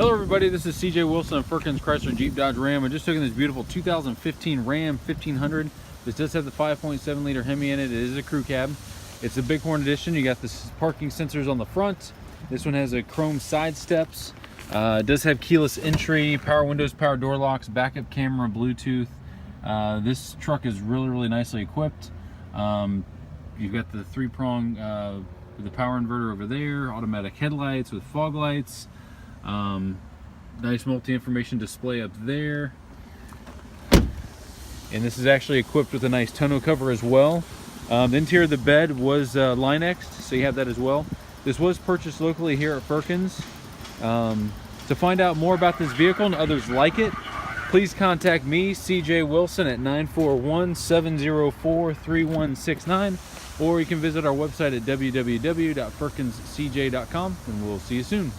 Hello everybody, this is CJ Wilson of Firkins Chrysler Jeep Dodge Ram. I just took in this beautiful 2015 Ram 1500. This does have the 5.7 liter Hemi in it. It is a crew cab. It's a Bighorn edition. You got the parking sensors on the front. This one has a chrome side steps. It does have keyless entry, power windows, power door locks, backup camera, Bluetooth. This truck is really nicely equipped. You've got the three-prong with the power inverter over there, automatic headlights with fog lights. Nice multi-information display up there, and this is actually equipped with a nice tonneau cover as well. The interior of the bed was Line-X'd, so you have that as well. This was purchased locally here at Firkins. To find out more about this vehicle and others like it, please contact me, CJ Wilson, at 941-704-3169, or you can visit our website at www.firkinscj.com, and we'll see you soon.